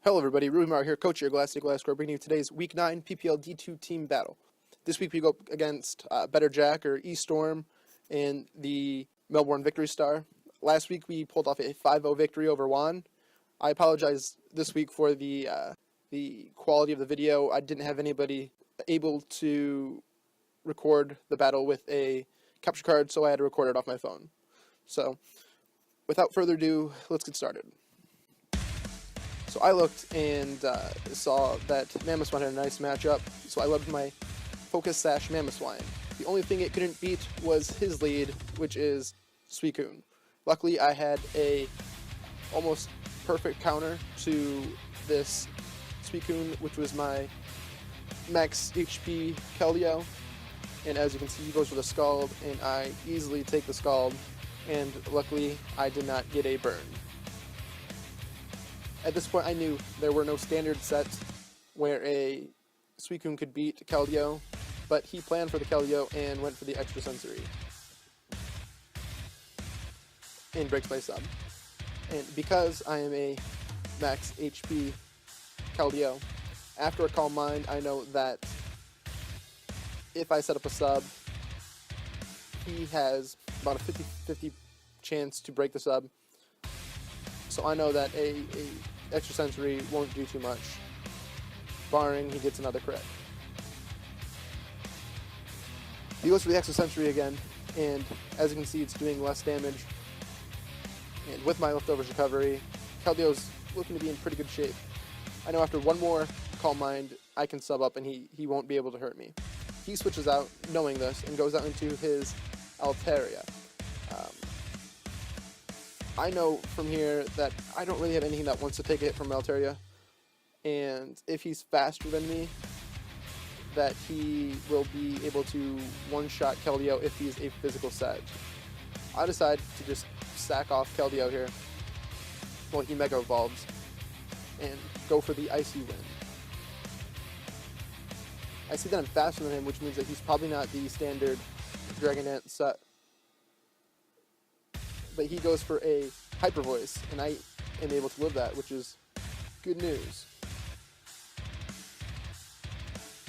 Hello everybody, Ruben here, coach here, Gliscor, bringing you today's Week 9 PPL D2 team battle. This week we go up against Better Jack or E-Storm and the Melbourne Victory Star. Last week we pulled off a 5-0 victory over Juan. I apologize this week for the quality of the video. I didn't have anybody able to record the battle with a capture card, so I had to record it off my phone. So, without further ado, let's get started. So I looked and saw that Mamoswine had a nice matchup, so I loved my Focus Sash Mamoswine. The only thing it couldn't beat was his lead, which is Suicune. Luckily, I had a almost perfect counter to this Suicune, which was my max HP Keldeo, and as you can see, he goes for the Scald, and I easily take the Scald, and luckily, I did not get a burn. At this point, I knew there were no standard sets where a Suicune could beat Keldeo, but he planned for the Keldeo and went for the extra sensory. And breaks my sub. And because I am a max HP Keldeo, after a Calm Mind, I know that if I set up a sub, he has about a 50-50 chance to break the sub. So I know that a extra sensory won't do too much, barring he gets another crit. He goes for the extra sensory again, and as you can see, it's doing less damage. And with my leftovers recovery, Keldeo's looking to be in pretty good shape. I know after one more Calm Mind, I can sub up and he won't be able to hurt me. He switches out, knowing this, and goes out into his Altaria. I know from here that I don't really have anything that wants to take a hit from Altaria, and if he's faster than me, that he will be able to one-shot Keldeo if he's a physical set. I decide to just sack off Keldeo here while he Mega Evolves, and go for the Icy Wind. I see that I'm faster than him, which means that he's probably not the standard Dragonite set. But he goes for a Hyper Voice, and I am able to live that, which is good news.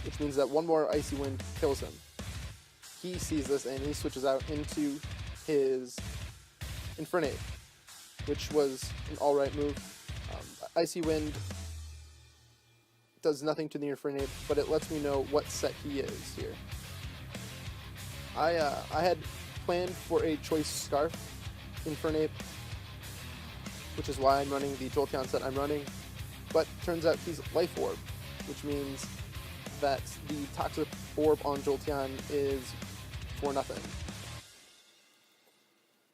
Which means that one more Icy Wind kills him. He sees this and he switches out into his Infernape, which was an alright move. Icy Wind does nothing to the Infernape, but it lets me know what set he is here. I had planned for a Choice Scarf Infernape, which is why I'm running the Jolteon set I'm running, but turns out he's Life Orb, which means that the Toxic Orb on Jolteon is for nothing.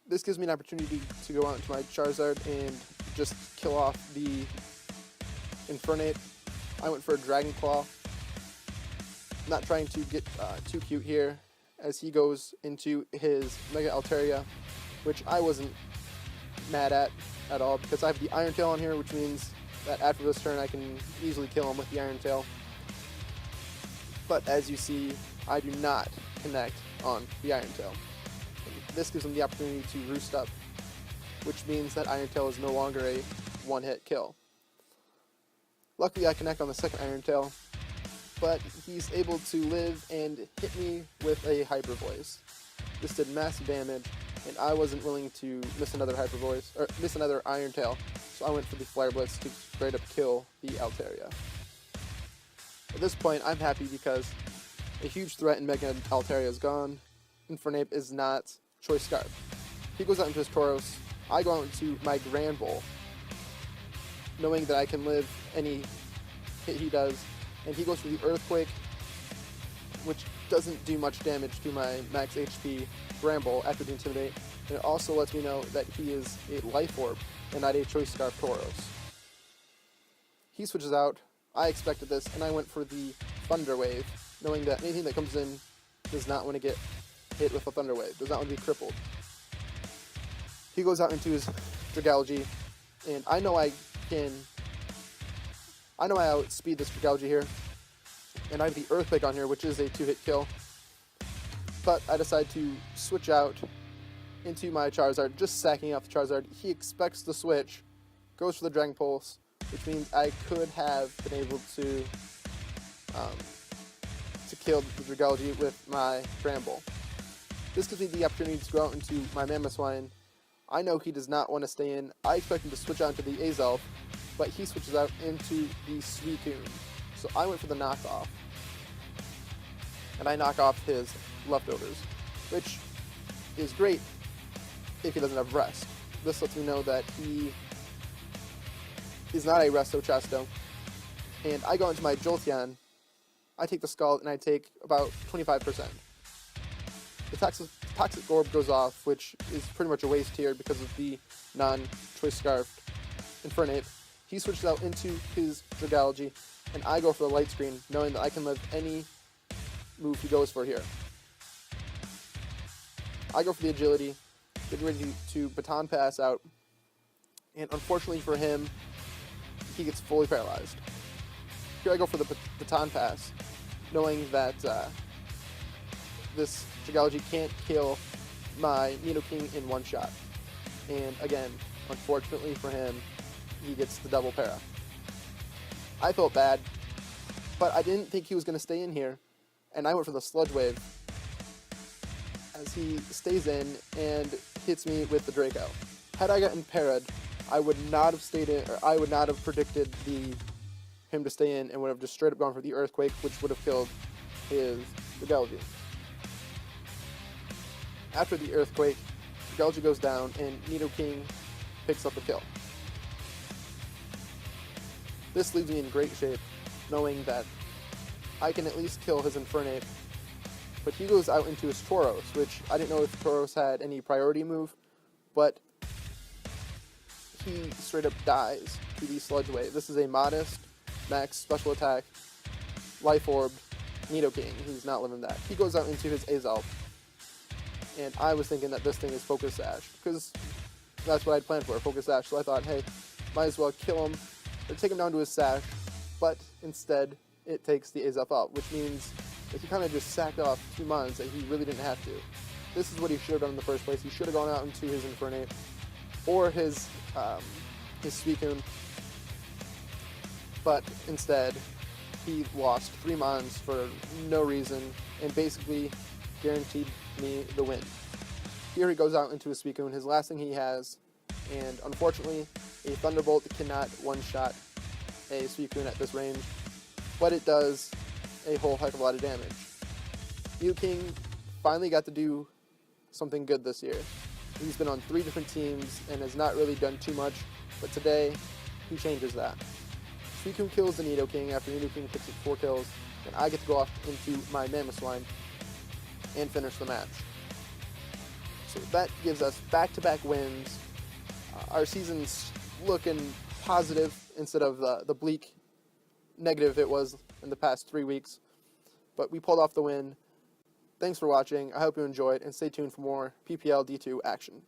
This gives me an opportunity to go out into my Charizard and just kill off the Infernape. I went for a Dragon Claw, not trying to get too cute here, as he goes into his Mega Altaria, which I wasn't mad at all, because I have the Iron Tail on here, which means that after this turn I can easily kill him with the Iron Tail. But as you see, I do not connect on the Iron Tail. And this gives him the opportunity to roost up, which means that Iron Tail is no longer a one-hit kill. Luckily I connect on the second Iron Tail, but he's able to live and hit me with a Hyper Voice. This did massive damage, and I wasn't willing to miss another Hyper Voice, or miss another Iron Tail, so I went for the Flare Blitz to straight up kill the Altaria. At this point, I'm happy because a huge threat in Mega Altaria is gone. Infernape is not Choice Scarf. He goes out into his Tauros, I go out into my Grand Bowl, knowing that I can live any hit he does, and he goes for the Earthquake, which doesn't do much damage to my max HP Bramble after the Intimidate, and it also lets me know that he is a Life Orb and not a Choice Scarf Tauros. He switches out, I expected this, and I went for the Thunder Wave, knowing that anything that comes in does not want to get hit with a Thunder Wave, does not want to be crippled. He goes out into his Dragalge, and I know I outspeed this Dragalge here, and I have the Earthquake on here, which is a 2-hit kill. But I decide to switch out into my Charizard, just sacking off the Charizard. He expects the switch, goes for the Dragon Pulse, which means I could have been able to kill the Dragalge with my Bramble. This gives me the opportunity to go out into my Mamoswine. I know he does not want to stay in. I expect him to switch out to the Azelf, but he switches out into the Suicune. So I went for the knockoff, and I knock off his leftovers, which is great if he doesn't have rest. This lets me know that he is not a Resto Chesto, and I go into my Jolteon. I take the Scald, and I take about 25%. The Toxic Orb goes off, which is pretty much a waste here because of the non-Choice Scarf Infernape. He switches out into his Dragalge, and I go for the Light Screen, knowing that I can live any move he goes for here. I go for the Agility, getting ready to Baton Pass out, and unfortunately for him, he gets fully paralyzed. Here I go for the Baton Pass, knowing that this Dragalge can't kill my Nidoking in one shot. And again, unfortunately for him, he gets the double para. I felt bad, but I didn't think he was going to stay in here, and I went for the Sludge Wave as he stays in and hits me with the Draco. Had I gotten parried, I would not have stayed in, or I would not have predicted him to stay in, and would have just straight up gone for the Earthquake, which would have killed his Dragalge. After the Earthquake, Dragalge goes down, and Nidoking picks up the kill. This leaves me in great shape, knowing that I can at least kill his Infernape, but he goes out into his Tauros, which I didn't know if Tauros had any priority move, but he straight up dies to the Sludge Wave. This is a modest max special attack, Life Orb, Nidoking. He's not living that. He goes out into his Azelf, and I was thinking that this thing is Focus Sash, because that's what I'd planned for, Focus Sash, so I thought, hey, might as well kill him, or take him down to his Sash, but instead, it takes the Azelf out, which means that he kind of just sacked off 2 mons that he really didn't have to. This is what he should have done in the first place. He should have gone out into his Infernape, or his Suicune, but instead, he lost 3 mons for no reason, and basically guaranteed me the win. Here he goes out into his Suicune, his last thing he has, and unfortunately, a Thunderbolt cannot one-shot a Suicune at this range, but it does a whole heck of a lot of damage. Nidoking finally got to do something good this year. He's been on 3 different teams and has not really done too much, but today, he changes that. Suicune kills the Nidoking after Nidoking picks up 4 kills, and I get to go off into my Mamoswine and finish the match. So that gives us back-to-back wins. Our season's looking positive instead of the bleak negative it was in the past 3 weeks. But we pulled off the win. Thanks for watching. I hope you enjoyed, and stay tuned for more PPL D2 action.